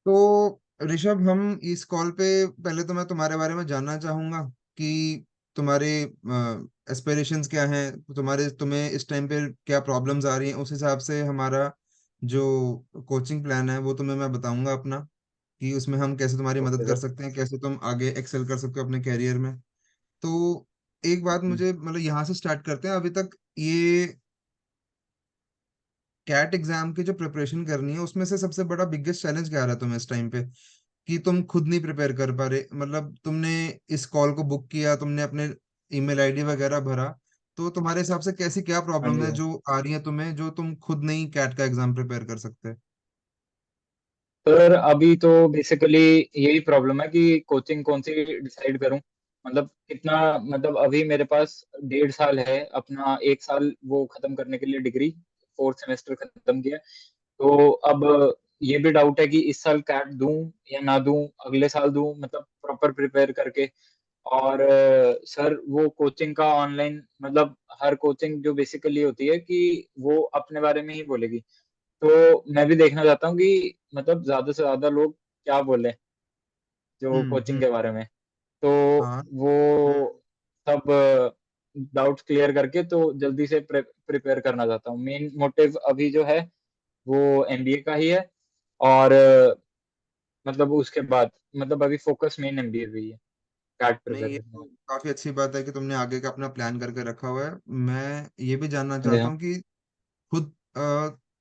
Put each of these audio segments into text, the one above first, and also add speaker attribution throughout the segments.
Speaker 1: तो ऋषभ, हम इस कॉल पे पहले तो मैं तुम्हारे बारे में जानना चाहूंगा कि तुम्हारे एस्पिरेशंस क्या हैं, तुम्हें इस टाइम पे क्या प्रॉब्लम्स आ रही हैं। उस हिसाब से हमारा जो कोचिंग प्लान है वो तुम्हें मैं बताऊंगा अपना, कि उसमें हम कैसे तुम्हारी
Speaker 2: ओके
Speaker 1: मदद कर
Speaker 2: सर।
Speaker 1: सकते हैं, कैसे तुम आगे एक्सेल कर सकते हो अपने कैरियर में। तो एक बात
Speaker 2: हम्म।
Speaker 1: मुझे मतलब यहाँ से स्टार्ट करते हैं। अभी तक ये कैट एग्जाम की जो प्रिपरेशन करनी है उसमें से सबसे बड़ा बिगेस्ट चैलेंज क्या आ रहा है तुम्हें इस टाइम पे, कि तुम खुद नहीं प्रिपेयर कर पा रहे? मतलब तुमने इस कॉल को बुक किया, तुमने अपने ईमेल आईडी वगैरह भरा, तो तुम्हारे हिसाब से कैसी क्या
Speaker 2: हाँ
Speaker 1: प्रॉब्लम
Speaker 2: जी
Speaker 1: है
Speaker 2: सर।
Speaker 1: जो आ रही है तुम्हें, जो तुम खुद नहीं कैट का एग्जाम प्रिपेयर कर सकते?
Speaker 2: सर अभी तो बेसिकली यही प्रॉब्लम है कि कोचिंग कौन सी डिसाइड करूं। मतलब कितना, मतलब अभी मेरे पास 1.5 साल है, अपना 1 साल वो खत्म करने के लिए डिग्री, 4th सेमेस्टर खत्म किया। तो अब ये भी डाउट है कि इस साल कैट दूं या ना दूं, अगले साल दूं, मतलब प्रॉपर प्रिपेयर करके। और सर वो कोचिंग का ऑनलाइन, मतलब हर कोचिंग जो बेसिकली होती है कि वो अपने बारे में ही बोलेगी। तो मैं भी देखना चाहता हूँ कि मतलब ज्यादा से ज्यादा लोग क्या बोले जो कोचिंग
Speaker 1: हम्म।
Speaker 2: के बारे में। तो
Speaker 1: हाँ।
Speaker 2: वो सब डाउट्स क्लियर करके तो जल्दी से प्रिपेयर करना चाहता हूँ। मेन मोटिव अभी जो है वो एमबीए का ही है। और मतलब उसके बाद मतलब अभी फोकस मेन एमबीए पे ही है, कैट
Speaker 1: नहीं,
Speaker 2: प्रिपेयर
Speaker 1: ये
Speaker 2: करना
Speaker 1: तो
Speaker 2: है।
Speaker 1: काफी अच्छी बात है कि तुमने आगे का अपना प्लान करके रखा हुआ है। मैं ये भी जानना
Speaker 2: जी
Speaker 1: चाहता
Speaker 2: हाँ।
Speaker 1: हूँ कि खुद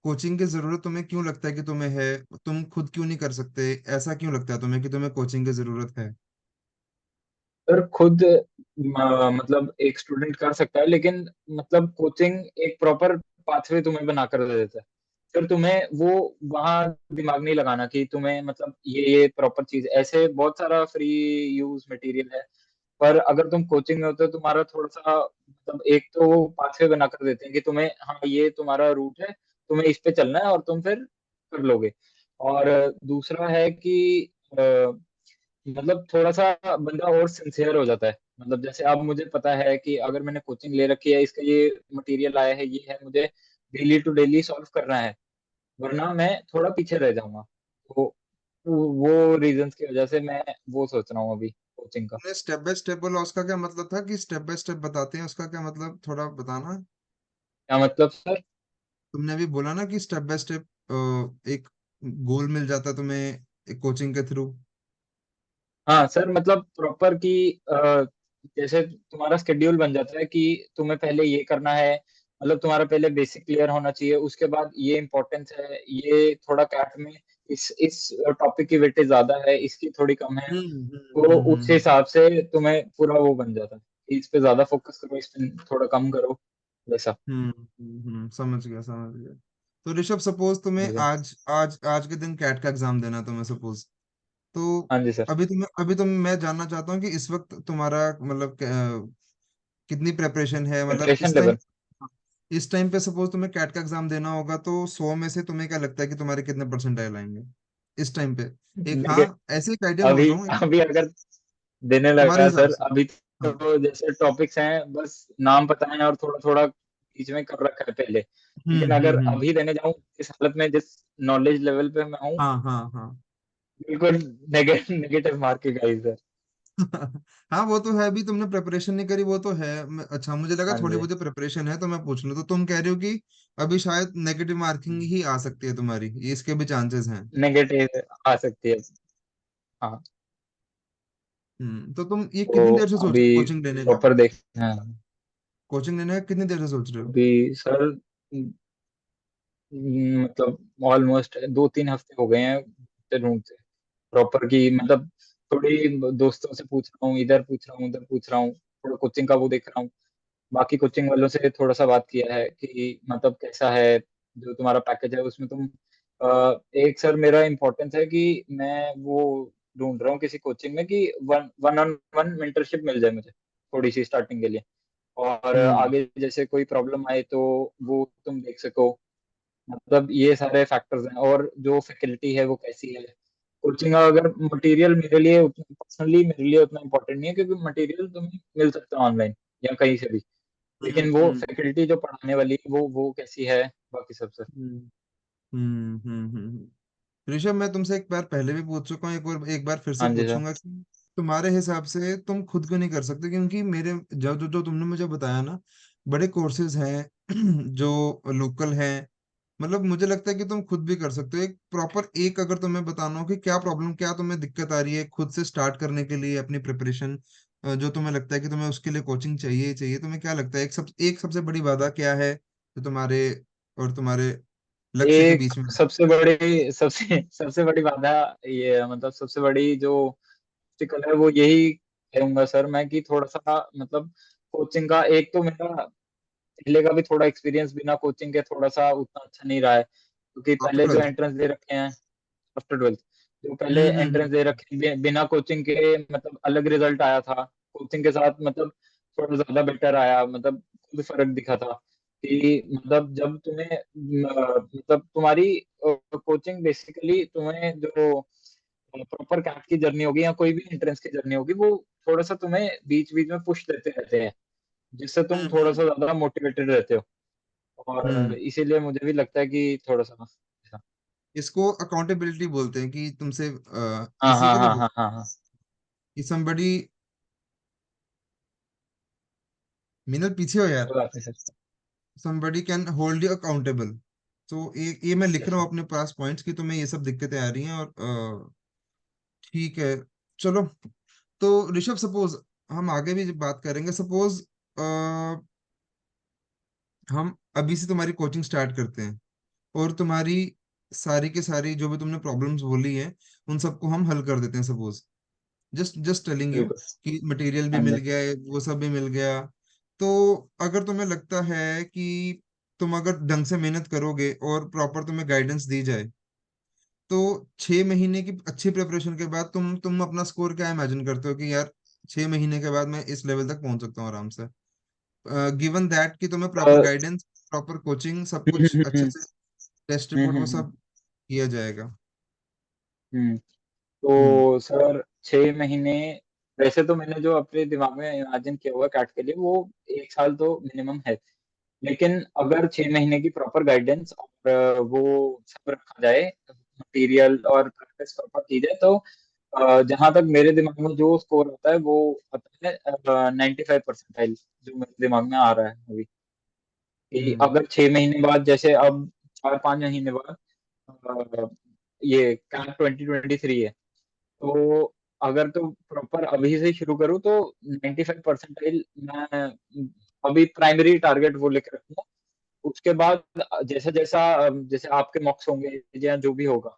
Speaker 1: कोचिंग की जरूरत तुम्हें क्यों लगता है कि तुम्हें है? तुम खुद क्यों नहीं कर सकते? ऐसा क्यों लगता है तुम्हें कि तुम्हें कोचिंग की जरूरत है?
Speaker 2: सर खुद मतलब एक स्टूडेंट कर सकता है, लेकिन मतलब कोचिंग एक प्रॉपर पाथवे तुम्हें बना कर दे देता है। फिर तुम्हें वो वहाँ दिमाग नहीं लगाना कि तुम्हें मतलब ये प्रॉपर चीज, ऐसे बहुत सारा फ्री यूज मटेरियल है। पर अगर तुम कोचिंग में होते हो, तुम्हारा थोड़ा सा मतलब एक तो वो पाथवे बना कर देते हैं कि तुम्हें, हाँ ये तुम्हारा रूट है, तुम्हें इस पे चलना है और तुम फिर कर लोगे। और दूसरा है कि मतलब थोड़ा सा बंदा और सिंसियर हो जाता है। मतलब जैसे अब मुझे पता है कि अगर मैंने कोचिंग ले रखी है, इसका ये मटेरियल आया है, ये है, मुझे डेली टू डेली सॉल्व करना है, वरना मैं थोड़ा पीछे रह जाऊंगा। तो वो रीजंस की वजह से मैं वो सोच रहा हूँ अभी कोचिंग का।
Speaker 1: तुमने स्टेप बाय स्टेप बोला, उसका क्या मतलब था? कि स्टेप बाय स्टेप बताते हैं, उसका क्या मतलब थोड़ा बताना।
Speaker 2: क्या मतलब सर?
Speaker 1: तुमने अभी बोला ना कि स्टेप बाय स्टेप एक गोल मिल जाता है तुम्हें एक कोचिंग के थ्रू।
Speaker 2: हाँ सर, मतलब प्रॉपर कि जैसे तुम्हारा शेड्यूल बन जाता है कि तुम्हें पहले ये करना है। मतलब तुम्हारा पहले बेसिक क्लियर होना चाहिए, उसके बाद ये इम्पोर्टेंस है, ये थोड़ा कैट में इस टॉपिक की वेटेज ज्यादा है, इसकी थोड़ी कम है। तो उस
Speaker 1: हम्म।
Speaker 2: हिसाब से तुम्हें पूरा वो बन जाता है कि इस पे ज्यादा फोकस करो, इस पे थोड़ा कम करो, वैसा।
Speaker 1: समझ गया, समझ गया। तो ऋषभ, सपोज तुम्हें
Speaker 2: जी सर।
Speaker 1: आज आज आज के दिन कैट का एग्जाम देना है तुम्हें, सपोज। तो
Speaker 2: हाँ जी सर।
Speaker 1: अभी तुम मैं जानना चाहता हूँ कि इस वक्त तुम्हारा मतलब कितनी प्रिपरेशन है, मतलब
Speaker 2: प्रिपरेशन लेवल।
Speaker 1: इस टाइम पे सपोज तुम्हें कैट का एग्जाम देना होगा, तो 100 में से तुम्हें क्या लगता है कि तुम्हारे कितने परसेंटाइल आएंगे इस टाइम पे? एक,
Speaker 2: देखिए,
Speaker 1: हाँ, ऐसे एक आइडिया बोल
Speaker 2: अभी
Speaker 1: रहा हूँ, एक
Speaker 2: अभी अगर देने
Speaker 1: तुम्हारे
Speaker 2: लगा
Speaker 1: हिसाब
Speaker 2: सर,
Speaker 1: से।
Speaker 2: अभी
Speaker 1: हाँ।
Speaker 2: तो जैसे टॉपिक्स हैं बस नाम पता है और थोड़ा थोड़ा बीच में कर रखा है पहले। लेकिन अगर
Speaker 1: हम्म।
Speaker 2: अभी देने जाऊं इस हालत में, जिस नॉलेज लेवल पे मैं हूँ,
Speaker 1: हाँ, हाँ, हाँ।
Speaker 2: बिल्कुल नेगेटिव मार्क के गाइस सर।
Speaker 1: हाँ, वो तो है। अभी तुमने प्रिपरेशन नहीं करी, वो तो है। अच्छा, मुझे लगा
Speaker 2: हाँ
Speaker 1: थोड़ी
Speaker 2: जी।
Speaker 1: बहुत प्रिपरेशन है, तो मैं पूछ लूँ। तो तुम कह रहे हो कि अभी शायद नेगेटिव मार्किंग ही आ सकती है तुम्हारी, ये इसके भी चांसेस हैं?
Speaker 2: नेगेटिव आ सकती है। हाँ।
Speaker 1: तो तुम ये
Speaker 2: तो
Speaker 1: कितनी देर से सोच रहे
Speaker 2: अभी
Speaker 1: हो कोचिंग लेने का?
Speaker 2: प्रॉपर देख, हाँ।
Speaker 1: कोचिंग लेने का कितनी देर से सोच रहे हो?
Speaker 2: अभी सर मतलब ऑलमोस्ट 2-3 हफ्ते हो गए हैं ढूंढते प्रॉपर की, मतलब थोड़ी दोस्तों से पूछ रहा हूँ, इधर पूछ रहा हूँ, उधर पूछ रहा हूँ, थोड़ा कोचिंग का वो देख रहा हूँ। बाकी कोचिंग वालों से थोड़ा सा बात किया है कि मतलब कैसा है जो तुम्हारा पैकेज है, उसमें तुम एक सर मेरा इम्पोर्टेंस है कि मैं वो ढूंढ रहा हूँ किसी कोचिंग में कि one one on one mentorship मिल जाए मुझे, थोड़ी सी स्टार्टिंग के लिए। और
Speaker 1: हम्म।
Speaker 2: आगे जैसे कोई प्रॉब्लम आए तो वो तुम देख सको। मतलब ये सारे फैक्टर्स हैं, और जो फैकल्टी है वो कैसी है। कोचिंग अगर मटेरियल मेरे लिए पर्सनली मेरे लिए उतना इम्पोर्टेंट नहीं है, क्योंकि मटेरियल तुम्हें मिल सकता है ऑनलाइन या कहीं से भी।
Speaker 1: हम्म।
Speaker 2: लेकिन वो
Speaker 1: हम्म।
Speaker 2: फैकल्टी जो पढ़ाने वाली है वो कैसी है, बाकी सब सर।
Speaker 1: हम्म। हम्म। हम्म। ऋषभ, मैं तुमसे एक बार पहले भी पूछ चुका हूँ, एक बार फिर से
Speaker 2: हाँ जी सर।
Speaker 1: पूछूंगा कि तुम्हारे हिसाब से तुम खुद क्यों नहीं कर सकते? क्योंकि मेरे जो तुमने मुझे बताया ना, बड़े कोर्सेज हैं जो लोकल हैं, मतलब मुझे लगता है कि तुम खुद भी कर सकते हो। एक प्रॉपर, एक अगर तुम्हें बताना हो कि क्या प्रॉब्लम, क्या तुम्हें दिक्कत आ रही है खुद से स्टार्ट करने के लिए अपनी प्रिपरेशन, जो तुम्हें लगता है कि तुम्हें उसके लिए कोचिंग चाहिए ही चाहिए, तुम्हें क्या लगता है एक सबसे बड़ी बाधा क्या है जो तुम्हारे और तुम्हारे लक्ष्य के
Speaker 2: एक
Speaker 1: बीच में?
Speaker 2: सबसे सबसे बड़ी बाधा ये मतलब सबसे बड़ी जो ऑब्स्टिकल है वो यही कहूंगा सर मैं कि थोड़ा सा मतलब कोचिंग का एक तो मेरा पहले का भी थोड़ा एक्सपीरियंस बिना कोचिंग के थोड़ा सा उतना अच्छा नहीं रहा है, क्योंकि
Speaker 1: आफ्टर
Speaker 2: पहले जो
Speaker 1: ट्वेल्थ।
Speaker 2: एंट्रेंस दे रखे हैं आफ्टर ट्वेल्थ, जो पहले एंट्रेंस दे
Speaker 1: हम्म।
Speaker 2: रखे बिना कोचिंग के मतलब अलग रिजल्ट आया था, कोचिंग के साथ मतलब थोड़ा ज्यादा बेटर आया, मतलब खुद फर्क दिखा था कि मतलब जब तुम्हें मतलब तुम्हारी कोचिंग बेसिकली तुम्हें जो प्रॉपर कैट की जर्नी होगी या कोई भी एंट्रेंस की जर्नी होगी वो थोड़ा सा तुम्हें बीच बीच में पुश देते रहते हैं, जिससे तुम थोड़ा सा
Speaker 1: हम्म।
Speaker 2: ज्यादा मोटिवेटेड रहते हो। और
Speaker 1: हम्म।
Speaker 2: इसीलिए मुझे भी लगता है कि थोड़ा सा
Speaker 1: इसको अकाउंटेबिलिटी बोलते हैं कि तुमसे
Speaker 2: हाँ
Speaker 1: इसी
Speaker 2: हाँ
Speaker 1: को तो
Speaker 2: हाँ हाँ हाँ हाँ।
Speaker 1: कि somebody, मीनल पीछे हो यार,
Speaker 2: कोई बात नहीं sir.
Speaker 1: somebody can hold you accountable। तो ये मैं लिख
Speaker 2: यस
Speaker 1: रहा
Speaker 2: सर।
Speaker 1: हूँ अपने पास पॉइंट्स की, तुम्हें ये सब दिक्कतें आ रही हैं और ठीक है, चलो। तो ऋषभ, सपोज हम आगे भी जब बात करेंगे, सपोज हम अभी से तुम्हारी कोचिंग स्टार्ट करते हैं और तुम्हारी सारी के सारी जो भी तुमने प्रॉब्लम्स बोली हैं उन सबको हम हल कर देते हैं, suppose just just telling you
Speaker 2: बिल्कुल।
Speaker 1: कि मटेरियल भी
Speaker 2: हाँ
Speaker 1: मिल
Speaker 2: जी।
Speaker 1: गया है, वो सब भी मिल गया। तो अगर तुम्हें लगता है कि तुम अगर ढंग से मेहनत करोगे और प्रॉपर तुम्हें गाइडेंस दी जाए, तो 6 महीने की अच्छी प्रिपरेशन के बाद तुम अपना स्कोर क्या इमेजिन करते हो कि यार 6 महीने के बाद मैं इस लेवल तक पहुंच सकता हूँ आराम से, गिवन दैट कि तुम्हें प्रॉपर
Speaker 2: अ,
Speaker 1: गाइडेंस, प्रॉपर कोचिंग, सब
Speaker 2: हम्म
Speaker 1: कुछ अच्छे
Speaker 2: हम्म
Speaker 1: से, टेस्ट
Speaker 2: हम्म
Speaker 1: रिपोर्ट,
Speaker 2: हम्म
Speaker 1: वो
Speaker 2: हम्म
Speaker 1: सब किया जाएगा।
Speaker 2: हम्म।
Speaker 1: हम्म।
Speaker 2: तो सर 6 महीने, वैसे तो मैंने जो अपने दिमाग में इमेजिन किया हुआ कैट के लिए वो 1 साल तो मिनिमम है, लेकिन अगर 6 महीने की प्रॉपर गाइडेंस और वो सब रखा जाए, मटेरियल और प्रैक्टिस प्रॉपर की जाए, तो जहां तक मेरे दिमाग में जो स्कोर आता है वो आता है 95 परसेंटाइल, जो मेरे दिमाग में आ रहा है अभी, कि
Speaker 1: हम्म।
Speaker 2: अगर 6 महीने बाद जैसे अब 4-5 महीने बाद अ, ये कैट 2023 है, तो अगर तो प्रॉपर अभी से शुरू करूँ तो 95 परसेंटाइल मैं अभी प्राइमरी टारगेट वो लेकर रखूंगा। उसके बाद जैसा जैसा जैसे आपके मॉक्स होंगे या जो भी होगा,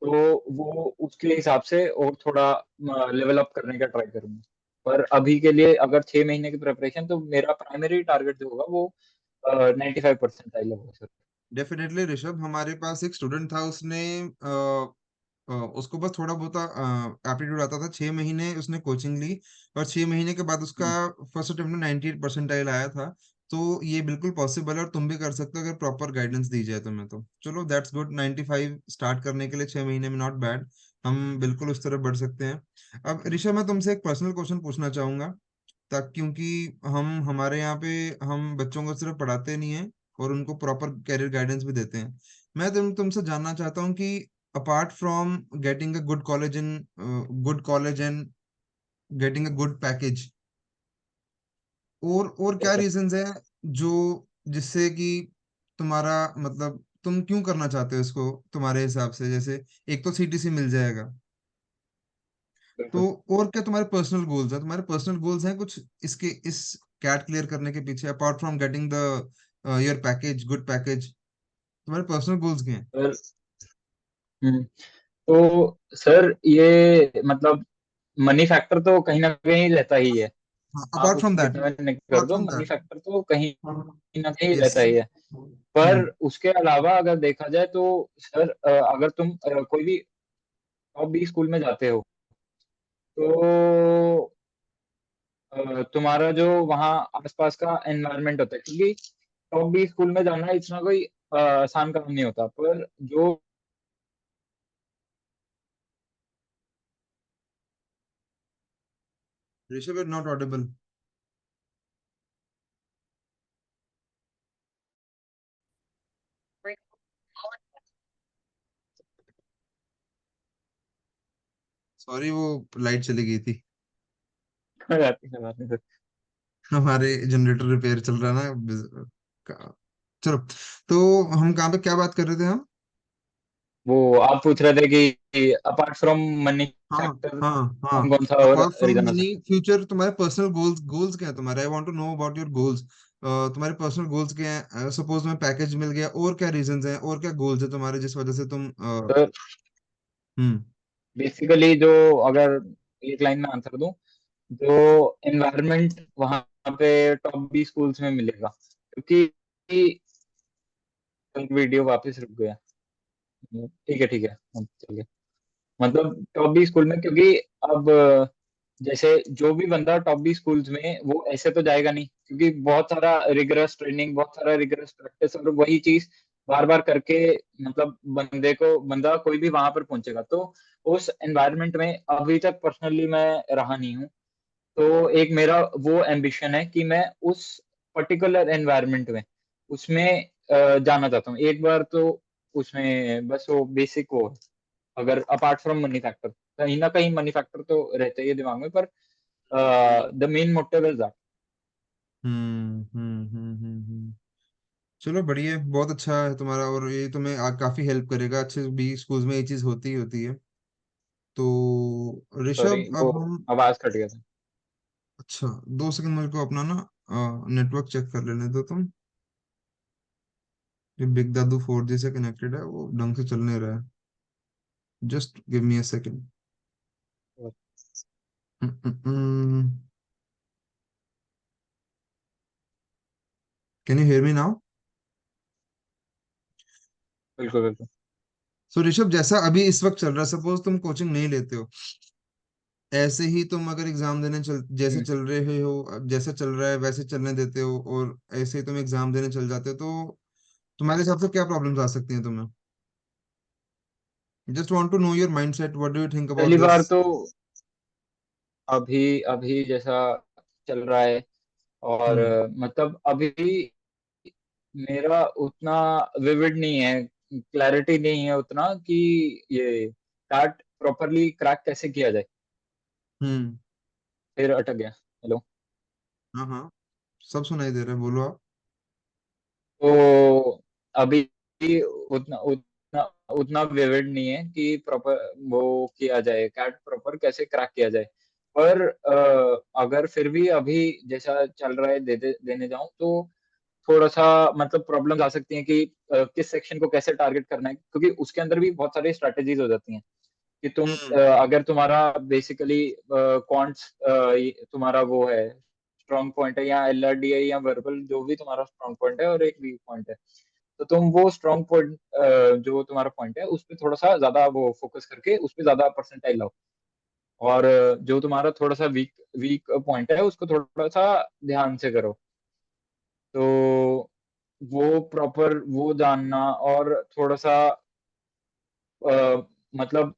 Speaker 2: तो वो उसके हिसाब से और थोड़ा लेवल अप करने का ट्राई करूंगा। पर अभी के लिए अगर 6 महीने की प्रिपरेशन, तो मेरा प्राइमरी टारगेट जो होगा वो 95 परसेंटाइल होगा सर।
Speaker 1: डेफिनेटली ऋषभ, हमारे पास एक स्टूडेंट था, उसने उसको बस थोड़ा बहुत एप्टीट्यूड आता था, 6 महीने उसने कोचिंग ली और 6 महीने के बाद उसका
Speaker 2: हम्म।
Speaker 1: फर्स्ट अटेम्प्ट में 98 परसेंटाइल आया था। तो ये बिल्कुल पॉसिबल है और तुम भी कर सकते हो अगर प्रॉपर गाइडेंस दी जाए तुम्हें। तो चलो, दैट्स गुड, 95 स्टार्ट करने के लिए 6 महीने में नॉट बैड, हम बिल्कुल उस तरफ बढ़ सकते हैं। अब ऋषभ, मैं तुमसे एक पर्सनल क्वेश्चन पूछना चाहूंगा, तक क्योंकि हम हमारे यहाँ पे हम बच्चों को सिर्फ पढ़ाते नहीं हैं और उनको प्रॉपर कैरियर गाइडेंस भी देते हैं। मैं तुमसे जानना चाहता हूँ कि apart from getting a good college and getting a good package, और क्या
Speaker 2: यस सर।
Speaker 1: रीजंस है जो, जिससे कि तुम्हारा मतलब तुम क्यों करना चाहते हो इसको तुम्हारे हिसाब से? जैसे एक तो सीटीसी मिल जाएगा, तो
Speaker 2: बिल्कुल।
Speaker 1: और क्या तुम्हारे पर्सनल गोल्स हैं? तुम्हारे पर्सनल गोल्स हैं कुछ इसके, इस कैट क्लियर करने के पीछे, apart from getting the your package, good package, तुम्हारे पर्सनल गोल्स क्या हैं?
Speaker 2: सर तो सर ये मतलब मनी फैक्टर तो कहीं ना कहीं रहता ही है,
Speaker 1: हाँ,
Speaker 2: आप
Speaker 1: अपार्ट फ्रॉम
Speaker 2: उसको
Speaker 1: दैट,
Speaker 2: कितना भी नेगलेक्ट कर
Speaker 1: अपार्ट
Speaker 2: दो,
Speaker 1: फ्रॉम
Speaker 2: मनी
Speaker 1: दैट।
Speaker 2: फैक्टर तो कहीं ना कहीं
Speaker 1: यस।
Speaker 2: रहता ही है। पर
Speaker 1: हम्म।
Speaker 2: उसके अलावा अगर देखा जाए तो सर अगर तुम कोई भी टॉप 20 स्कूल में जाते हो, तो तुम्हारा जो वहाँ आसपास का एनवायरनमेंट होता है, क्योंकि टॉप 20 स्कूल में जाना इतना कोई आसान काम नहीं होता, पर जो
Speaker 1: Rishabh is not Audible. Sorry, वो लाइट चली गई थी।
Speaker 2: कोई बात नहीं, कोई बात नहीं सर।
Speaker 1: हमारे जनरेटर रिपेयर चल रहा है ना, चलो। तो हम कहाँ पे क्या बात कर रहे थे हम?
Speaker 2: वो आप पूछ रहे थे कि अपार्ट फ्रॉम मनी
Speaker 1: हाँ
Speaker 2: फैक्टर
Speaker 1: हाँ हाँ।
Speaker 2: कौन कौन सा और
Speaker 1: अपार्ट फ्रॉम
Speaker 2: रीजन हो
Speaker 1: मनी
Speaker 2: सकता
Speaker 1: फ्यूचर, तुम्हारे पर्सनल गोल्स, गोल्स क्या है तुम्हारे? I want to know about your goals. तुम्हारे पर्सनल गोल्स क्या हैं? सपोज तुम्हें पैकेज मिल गया, और क्या रीजंस हैं, और क्या गोल्स है तुम्हारे जिस वजह से तुम
Speaker 2: है सर?
Speaker 1: हम्म
Speaker 2: बेसिकली जो, अगर एक लाइन में आंसर दूं, जो एनवायरनमेंट वहाँ पे टॉप बी स्कूल्स में मिलेगा, क्योंकि वीडियो वापस रुक गया। ठीक है, ठीक है, अब चलिए। मतलब टॉप बी स्कूल में, क्योंकि अब जैसे जो भी बंदा टॉप बी स्कूल्स में, वो ऐसे तो जाएगा नहीं, क्योंकि बहुत सारा रिगरस ट्रेनिंग, बहुत सारा रिगरस प्रैक्टिस, और वही चीज बार बार करके, मतलब बंदा कोई भी वहां पर पहुंचेगा। तो उस एनवायरनमेंट में अभी तक पर्सनली मैं रहा नहीं हूँ। तो एक मेरा वो एम्बिशन है कि मैं उस पर्टिकुलर एनवायरनमेंट में, उसमें जाना चाहता हूँ एक बार तो। उसमें बस वो बेसिक वो, अगर अपार्ट फ्रॉम मनी फैक्टर, कहीं ना कहीं मनी फैक्टर तो रहता ही है दिमाग में, पर the main motive is that.
Speaker 1: चलो बढ़िया है, बहुत अच्छा है तुम्हारा, और ये तुम्हें काफी हेल्प करेगा। अच्छे भी स्कूल्स में ये चीज होती ही होती है। तो
Speaker 2: सॉरी,
Speaker 1: ऋषभ,
Speaker 2: वो
Speaker 1: अब हम,
Speaker 2: आवाज कट गया था।
Speaker 1: अच्छा, 2 सेकंड मेरे को अपना ना नेटवर्क चेक कर लेने दो तुम। ये बिग दादू 4G से कनेक्टेड है, वो ढंग से चल नहीं रहा है। Just give me a second. Can you hear me now?
Speaker 2: बिल्कुल, बिल्कुल।
Speaker 1: सो ऋषभ, जैसा अभी इस वक्त चल रहा है, सपोज तुम कोचिंग नहीं लेते हो, ऐसे ही तुम अगर एग्जाम देने जैसे
Speaker 2: हम्म।
Speaker 1: चल रहे हो, अब जैसा चल रहा है वैसे चलने देते हो, और ऐसे ही तुम एग्जाम देने चल जाते हो, तो तुम्हारे हिसाब से क्या प्रॉब्लम्स आ सकती हैं तुम्हें? Just want to know your mindset, what do you think about
Speaker 2: पहली
Speaker 1: दिस?
Speaker 2: बार तो, अभी अभी जैसा चल रहा है, और
Speaker 1: हम्म
Speaker 2: मतलब अभी मेरा उतना विविड नहीं है, क्लैरिटी नहीं है उतना कि ये कार्ट प्रॉपरली क्रैक कैसे किया जाए।
Speaker 1: हम्म।
Speaker 2: फिर अटक गया। हेलो।
Speaker 1: हाँ हाँ, सब सुनाई दे रहा है, बोलो आप।
Speaker 2: तो अभी उतना उतना उतना विविड नहीं है कि प्रॉपर वो किया जाए, कैट प्रॉपर कैसे क्रैक किया जाए। पर अगर फिर भी अभी जैसा चल रहा है देने जाऊं, तो थोड़ा सा मतलब प्रॉब्लम्स आ सकती हैं कि किस सेक्शन को कैसे टारगेट करना है, क्योंकि उसके अंदर भी बहुत सारी स्ट्रेटेजीज हो जाती हैं कि तुम
Speaker 1: हम्म
Speaker 2: अगर तुम्हारा बेसिकली क्वांट्स तुम्हारा वो है, स्ट्रॉन्ग पॉइंट है, या एलआरडी है, या वर्बल, जो भी तुम्हारा स्ट्रॉन्ग पॉइंट है और एक वीक पॉइंट है, तो तुम वो स्ट्रॉन्ग पॉइंट जो तुम्हारा पॉइंट है उस पर थोड़ा सा ज्यादा वो फोकस करके उस पर ज्यादा परसेंटाइल लाओ। और जो तुम्हारा थोड़ा सा वीक वीक पॉइंट है उसको थोड़ा सा ध्यान से करो। तो वो प्रॉपर वो जानना, और थोड़ा सा मतलब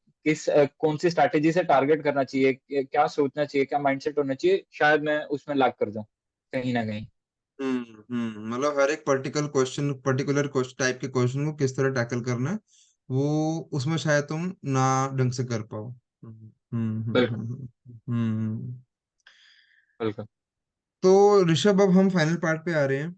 Speaker 2: कौन सी स्ट्रैटेजी से टारगेट करना चाहिए, क्या सोचना चाहिए, क्या माइंडसेट होना चाहिए, शायद मैं उसमें लैग कर जाऊं कहीं ना कहीं।
Speaker 1: मतलब हर एक पर्टिकुलर क्वेश्चन टाइप के क्वेश्चन को किस तरह टैकल करना है, वो उसमें शायद तुम ना ढंग से कर पाओ।
Speaker 2: बिल्कुल, बिल्कुल।
Speaker 1: तो ऋषभ, अब हम फाइनल पार्ट पे आ रहे हैं।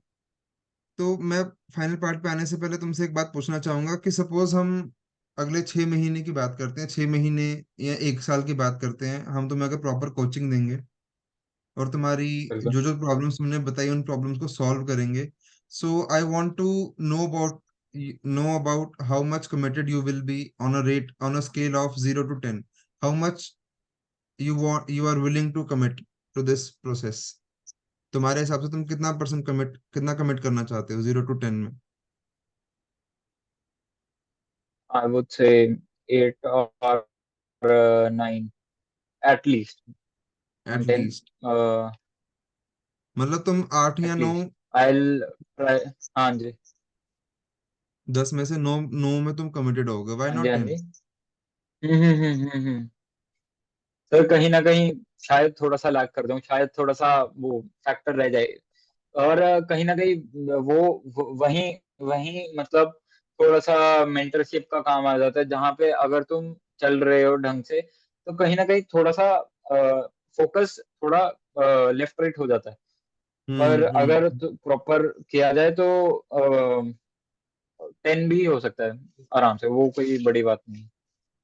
Speaker 1: तो मैं फाइनल पार्ट पे आने से पहले तुमसे एक बात पूछना चाहूंगा कि सपोज हम अगले 6 महीने की बात करते हैं, 6 महीने या 1 साल की बात करते हैं, हम तुम्हें अगर प्रॉपर कोचिंग देंगे, और तुम्हारी
Speaker 2: बिल्कुल।
Speaker 1: जो जो प्रॉब्लम्स तुमने बताई उन प्रॉब्लम्स को सॉल्व करेंगे। So I want to know about how much committed you will be on a rate, on a scale of 0 to 10, how much you are willing to commit to this process. तुम्हारे हिसाब से तुम कितना commit करना चाहते हो 0 to 10 में?
Speaker 2: I would say 8 और 9 एटलीस्ट।
Speaker 1: एट
Speaker 2: ऑन 10,
Speaker 1: लीस्ट, मतलब तुम 8 या 9,
Speaker 2: एटलीस्ट आई ट्राई। हाँ जी,
Speaker 1: 10 में से 9, 9 में तुम कमिटेड होगे, वाई
Speaker 2: हाँ जी,
Speaker 1: नॉट
Speaker 2: हाँ
Speaker 1: 10?
Speaker 2: जी। सर कहीं ना कहीं शायद थोड़ा सा लैग कर दूं, शायद थोड़ा सा वो फैक्टर रह जाए। और कहीं ना कहीं वहीं वहीं मतलब थोड़ा सा मेंटरशिप का काम आ जाता है, जहाँ पे अगर तुम चल रहे हो ढंग से, तो कहीं ना कहीं थोड़ा सा फोकस थोड़ा लेफ्ट राइट हो जाता है। पर अगर
Speaker 1: हम्म।
Speaker 2: प्रॉपर किया जाए तो 10 भी हो सकता है आराम से, वो कोई बड़ी बात नहीं।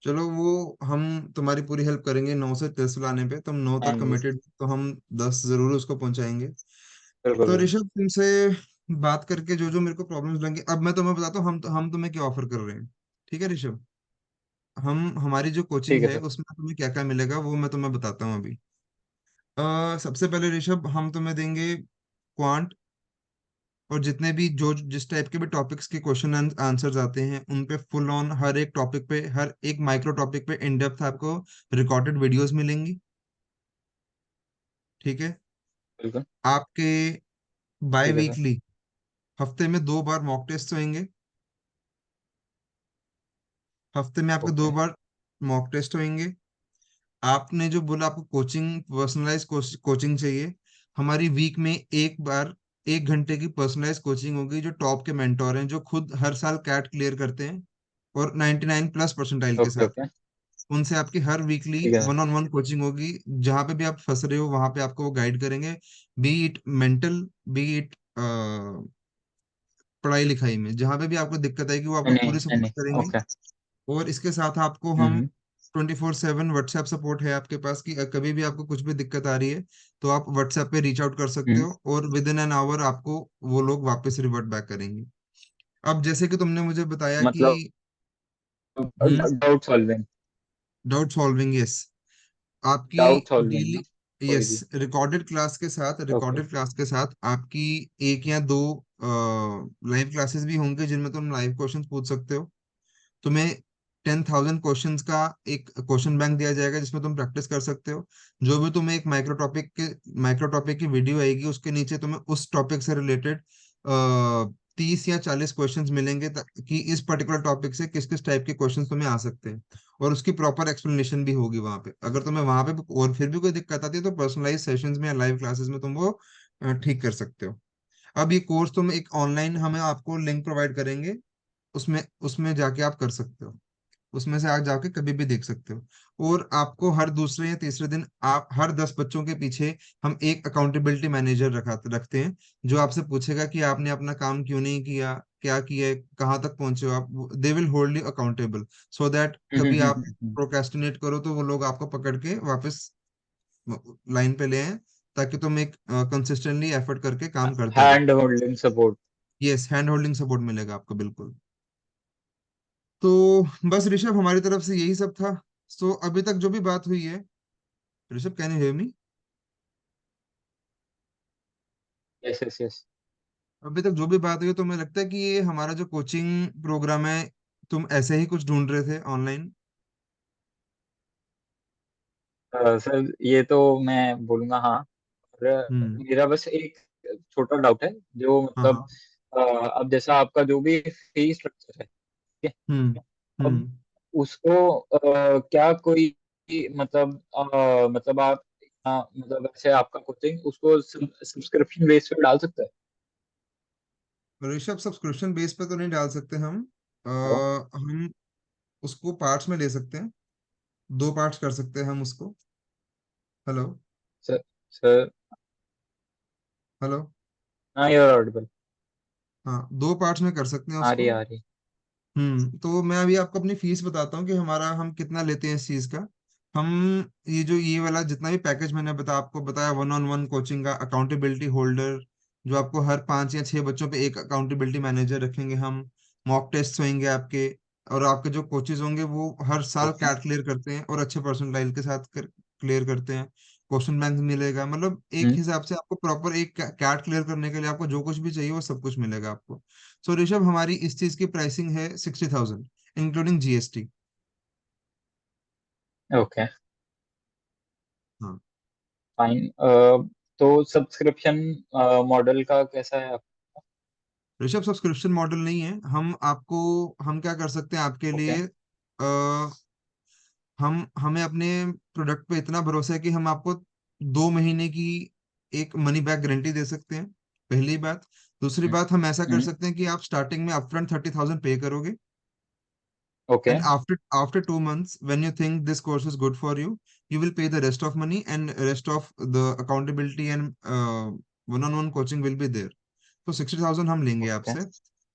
Speaker 1: चलो वो हम तुम्हारी पूरी हेल्प करेंगे 9 से 10 लाने पे, तुम 9
Speaker 2: हाँ
Speaker 1: तक
Speaker 2: जी।
Speaker 1: कमिटेड, तो हम 10 जरूर उसको पहुंचाएंगे।
Speaker 2: बिल्कुल
Speaker 1: तो
Speaker 2: बिल्कुल।
Speaker 1: ऋषभ तुमसे बात करके जो जो मेरे को प्रॉब्लम्स लगे, अब मैं तुम्हें बताता हूँ हम तुम्हें क्या ऑफर कर रहे हैं। ठीक है ऋषभ, हम हमारी जो कोचिंग
Speaker 2: ठीक है
Speaker 1: है
Speaker 2: सर।
Speaker 1: उसमें तुम्हें क्या क्या मिलेगा वो मैं तुम्हें बताता हूँ अभी। सबसे पहले ऋषभ हम तुम्हें देंगे क्वांट, और जितने भी जो जिस टाइप के भी टॉपिक्स के क्वेश्चन आंसर्स आते हैं उन पे फुल ऑन, हर एक टॉपिक पे, हर एक माइक्रो टॉपिक पे इन डेप्थ आपको रिकॉर्डेड वीडियोस मिलेंगी। ठीक है।
Speaker 2: बिल्कुल।
Speaker 1: आपके बाय
Speaker 2: ठीक है सर।
Speaker 1: वीकली, हफ्ते में 2 बार मॉक टेस्ट होंगे। हफ्ते में आपके दो
Speaker 2: ओके।
Speaker 1: बार मॉक टेस्ट होंगे। आपने जो बोला आपको कोचिंग, पर्सनलाइज कोचिंग चाहिए, हमारी वीक में एक बार 1 घंटे की पर्सनलाइज कोचिंग होगी, जो टॉप के मेंटोर हैं, जो खुद हर साल कैट क्लियर करते हैं और 99+ परसेंटाइल के
Speaker 2: ओके
Speaker 1: साथ।
Speaker 2: ओके।
Speaker 1: उनसे आपकी हर वीकली
Speaker 2: ठीक है।
Speaker 1: 1-on-1 कोचिंग होगी। जहाँ पे भी आप फंस रहे हो वहां पे आपको वो गाइड करेंगे, B it mental, B it पढ़ाई लिखाई में, जहाँ पे भी आपको दिक्कत आएगी वो आपको
Speaker 2: नहीं नहीं
Speaker 1: पूरी
Speaker 2: नहीं
Speaker 1: सपोर्ट
Speaker 2: नहीं।
Speaker 1: करेंगे।
Speaker 2: ओके।
Speaker 1: और इसके साथ आपको हम
Speaker 2: हम्म।
Speaker 1: 24/7 व्हाट्सएप सपोर्ट है आपके पास, कि कभी भी आपको कुछ भी दिक्कत आ रही है तो आप व्हाट्सएप पे रीच आउट कर सकते
Speaker 2: हम्म।
Speaker 1: हो, और विद इन एन आवर आपको वो लोग वापस रिवर्ट बैक करेंगे। अब जैसे कि तुमने मुझे बताया कि
Speaker 2: मतलब
Speaker 1: हम्म,
Speaker 2: doubt solving.
Speaker 1: Doubt solving, yes, आपकी
Speaker 2: डाउट सॉल्विंग
Speaker 1: डेली,
Speaker 2: ना, कोई
Speaker 1: यस,
Speaker 2: भी।
Speaker 1: रिकॉर्डेड क्लास के साथ,
Speaker 2: ओके।
Speaker 1: आपकी 1 या 2 लाइव क्लासेस भी होंगे जिनमें तुम लाइव क्वेश्चंस पूछ सकते हो। तुम्हें 10,000 क्वेश्चंस का एक क्वेश्चन बैंक दिया जाएगा जिसमें तुम प्रैक्टिस कर सकते हो। जो भी तुम्हें एक माइक्रो टॉपिक की वीडियो आएगी उसके नीचे तुम्हें उस टॉपिक से रिलेटेड 30 या 40 क्वेश्चंस मिलेंगे, कि इस पर्टिकुलर टॉपिक से किस किस टाइप के क्वेश्चंस तुम्हें आ सकते हैं। और उसकी प्रॉपर एक्सप्लेनेशन भी होगी वहां पे। अगर तुम्हें वहां पे और फिर भी कोई दिक्कत आती है तो पर्सनलाइज सेशंस में या लाइव क्लासेस में तुम वो ठीक कर सकते हो। अब ये कोर्स तुम एक ऑनलाइन, हमें आपको लिंक प्रोवाइड करेंगे, उसमें उसमें जाके आप कर सकते हो, उसमें से आज जाके कभी भी देख सकते हो। और आपको हर दूसरे या तीसरे दिन, आप हर 10 बच्चों के पीछे हम एक अकाउंटेबिलिटी मैनेजर रखते हैं, जो आपसे पूछेगा कि आपने अपना काम क्यों नहीं किया, क्या किया है, कहाँ तक पहुंचे हो आप। They will hold you accountable, so that कभी आप प्रोक्रेस्टिनेट करो तो वो लोग आपको पकड़ के वापस लाइन पे ले आए, ताकि तुम एक कंसिस्टेंटली एफर्ट करके काम करते रहो।
Speaker 2: Hand holding support.
Speaker 1: Yes, hand holding support मिलेगा आपको, बिल्कुल। तो बस ऋषभ हमारी तरफ से यही सब था। तो अभी तक जो भी बात हुई है, Rishabh, can you hear me?
Speaker 2: Yes yes yes.
Speaker 1: अभी तक जो भी बात हुई है, तो मुझे लगता है कि ये हमारा जो कोचिंग प्रोग्राम है, तुम ऐसे ही कुछ ढूंढ रहे थे ऑनलाइन।
Speaker 2: सर ये तो मैं बोलूंगा हाँ। और
Speaker 1: हम्म।
Speaker 2: मेरा बस एक छोटा डाउट है, जो
Speaker 1: हाँ
Speaker 2: मतलब
Speaker 1: हाँ।
Speaker 2: अब जैसा आपका जो भी फी स्ट्रक्चर है, ठीक है।
Speaker 1: हम्म।
Speaker 2: अब
Speaker 1: हम्म।
Speaker 2: उसको क्या कोई मतलब मतलब आप मतलब ऐसे आपका कोचिंग उसको सब्सक्रिप्शन बेस पे डाल सकते हैं?
Speaker 1: ऋषभ सब्सक्रिप्शन बेस पे तो नहीं डाल सकते हम।
Speaker 2: हेलो
Speaker 1: हम उसको पार्ट्स में ले सकते हैं, 2 पार्ट्स कर सकते हैं हम उसको। हेलो?
Speaker 2: सर। सर।
Speaker 1: हेलो?
Speaker 2: हाँ यू आर ऑडिबल।
Speaker 1: हाँ, 2 पार्ट्स में कर सकते हैं
Speaker 2: आ रही
Speaker 1: उसको।
Speaker 2: है आ रही है।
Speaker 1: तो मैं अभी आपको अपनी फीस बताता हूँ कि हम कितना लेते हैं इस चीज का। हम ये वाला जितना भी पैकेज मैंने आपको बताया, 1-on-1 कोचिंग का, अकाउंटेबिलिटी होल्डर, जो आपको हर 5 या 6 बच्चों पे एक अकाउंटेबिलिटी मैनेजर रखेंगे हम, मॉक टेस्ट होंगे आपके, और आपके जो कोचेज होंगे वो हर साल
Speaker 2: ओके।
Speaker 1: कैट क्लियर करते हैं और अच्छे परसेंटाइल के साथ क्लियर करते हैं। क्वेश्चन बैंक मिलेगा, मतलब एक
Speaker 2: हम्म।
Speaker 1: हिसाब से आपको प्रॉपर एक कैट क्लियर करने के लिए आपको जो कुछ भी चाहिए वो सब कुछ मिलेगा आपको। सो ऋषभ, हमारी इस चीज की प्राइसिंग है 60,000, इंक्लूडिंग जीएसटी।
Speaker 2: ओके।
Speaker 1: हाँ।
Speaker 2: फाइन। तो सब्सक्रिप्शन मॉडल का कैसा है आप?
Speaker 1: ऋषभ सब्सक्रिप्शन मॉडल नहीं है, हम क्या कर सकते हैं आपके
Speaker 2: ओके।
Speaker 1: लिए, आ, हमें अपने प्रोडक्ट पे इतना भरोसा है कि हम आपको 2 महीने की एक मनी बैक गारंटी दे सकते हैं, पहली बात। दूसरी
Speaker 2: हम्म।
Speaker 1: बात, हम ऐसा कर
Speaker 2: हम्म।
Speaker 1: सकते हैं कि आप स्टार्टिंग में अपफ्रंट 30,000 पे करोगे,
Speaker 2: okay.
Speaker 1: And after 2 months, when you think this course is good for you, you will pay the rest of money, and rest of the accountability and one-on-one coaching will be there. So 60,000 हम लेंगे
Speaker 2: okay,
Speaker 1: आपसे.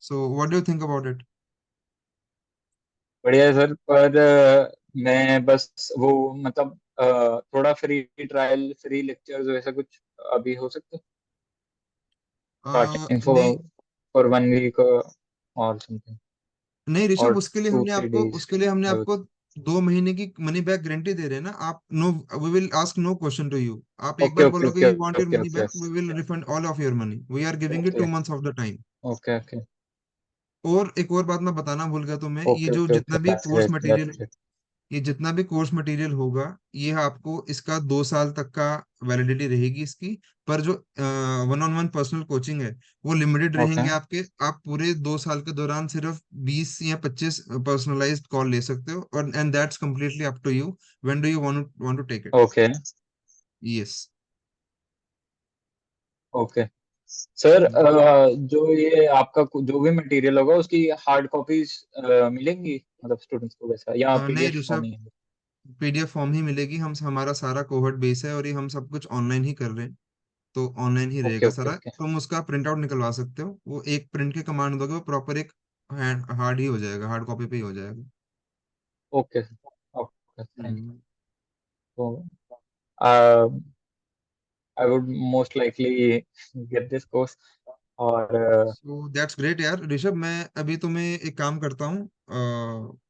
Speaker 1: So what do you think about it?
Speaker 2: बढ़िया है sir. पर मैं बस वो मतलब थोड़ा फ्री ट्रायल, फ्री लेक्चर्स वैसा कुछ अभी हो सकता है, स्टार्टिंग
Speaker 1: नहीं,
Speaker 2: फॉर 1 वीक और समथिंग,
Speaker 1: नहीं ऋषभ,
Speaker 2: और
Speaker 1: उसके लिए
Speaker 2: टू
Speaker 1: हमने
Speaker 2: थ्री
Speaker 1: आपको
Speaker 2: डेज
Speaker 1: उसके लिए हमने
Speaker 2: आई
Speaker 1: आपको
Speaker 2: वुड।
Speaker 1: 2 महीने की मनी बैक गारंटी दे रहे हैं ना आप. No, we will ask no question to you. आप एक
Speaker 2: ओके
Speaker 1: बार
Speaker 2: ओके
Speaker 1: बोलोगे
Speaker 2: okay
Speaker 1: you want your
Speaker 2: okay
Speaker 1: money
Speaker 2: okay
Speaker 1: back, we will refund all of your money. We are giving you
Speaker 2: okay
Speaker 1: 2 months of the time.
Speaker 2: Okay okay
Speaker 1: और एक और बात मैं बताना भूल गया तुम्हें, ये
Speaker 2: ओके
Speaker 1: जो
Speaker 2: ओके
Speaker 1: जितना
Speaker 2: ओके,
Speaker 1: भी
Speaker 2: that's
Speaker 1: course
Speaker 2: great, that's
Speaker 1: material
Speaker 2: great.
Speaker 1: ये जितना भी कोर्स मटेरियल होगा, ये आपको इसका 2 साल तक का वैलिडिटी रहेगी इसकी. पर जो one on one personal coaching है, वो लिमिटेड
Speaker 2: ओके
Speaker 1: रहेंगे आपके. आप पूरे 2 साल के दौरान सिर्फ 20 या 25 पर्सनलाइज्ड कॉल ले सकते हो, और and that's completely up to you. When do you want to take it?
Speaker 2: Okay
Speaker 1: yes.
Speaker 2: Okay. Sir जो ये आपका जो भी मटेरियल होगा उसकी हार्ड कॉपीज मिलेंगी मतलब स्टूडेंट्स को, वैसा या
Speaker 1: नहीं
Speaker 2: पीडीएफ फॉर्म
Speaker 1: ऋषभ,
Speaker 2: ही है?
Speaker 1: पीडीएफ फॉर्म ही मिलेगी. हम हमारा सारा कोहर्ट बेस है, और ये हम सब कुछ ऑनलाइन ही कर रहे हैं. तो ऑनलाइन ही
Speaker 2: ओके
Speaker 1: रहेगा
Speaker 2: ओके
Speaker 1: सारा.
Speaker 2: ओके
Speaker 1: तुम उसका प्रिंट आउट निकलवा सकते हो. वो एक प्रिंट के कमांड दोगे, वो प्रॉपर एक हार्ड ही हो जाएगा, हार्ड कॉपी पे ही हो जाएगा.
Speaker 2: Okay okay, thank
Speaker 1: hmm.
Speaker 2: You. I would most likely get this course. और
Speaker 1: सो दैट्स ग्रेट यार ऋषभ. मैं अभी तुम्हें एक काम करता हूँ,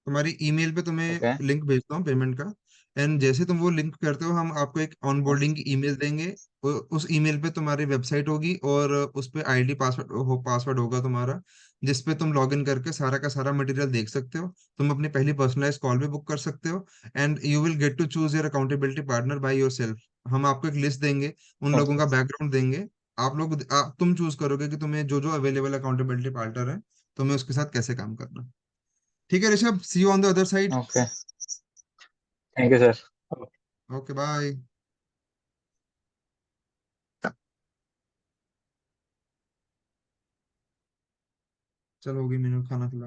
Speaker 1: तुम्हारी ईमेल पे तुम्हें
Speaker 2: ओके
Speaker 1: लिंक भेजता हूँ पेमेंट का. एंड जैसे तुम वो लिंक करते हो, हम आपको एक ऑनबोर्डिंग की ईमेल देंगे. उस ईमेल पे तुम्हारी वेबसाइट होगी, और उस पे आईडी पासवर्ड होगा तुम्हारा, जिस पे तुम लॉग इन करके सारा का सारा मटेरियल देख सकते हो. तुम अपनी पहली पर्सनलाइज कॉल भी बुक कर सकते हो. And you will get to choose your accountability partner by yourself. हम आपको एक लिस्ट देंगे, उन लोगों
Speaker 2: ओके
Speaker 1: का बैकग्राउंड देंगे. तुम चूज करोगे कि तुम्हें जो जो अवेलेबल अकाउंटेबिलिटी पार्टनर है, तुम्हें उसके साथ कैसे काम करना. ठीक है Rishabh, see you on the other side.
Speaker 2: Okay, thank you sir.
Speaker 1: Okay bye. चलो, होगी, मैंने खाना खिला.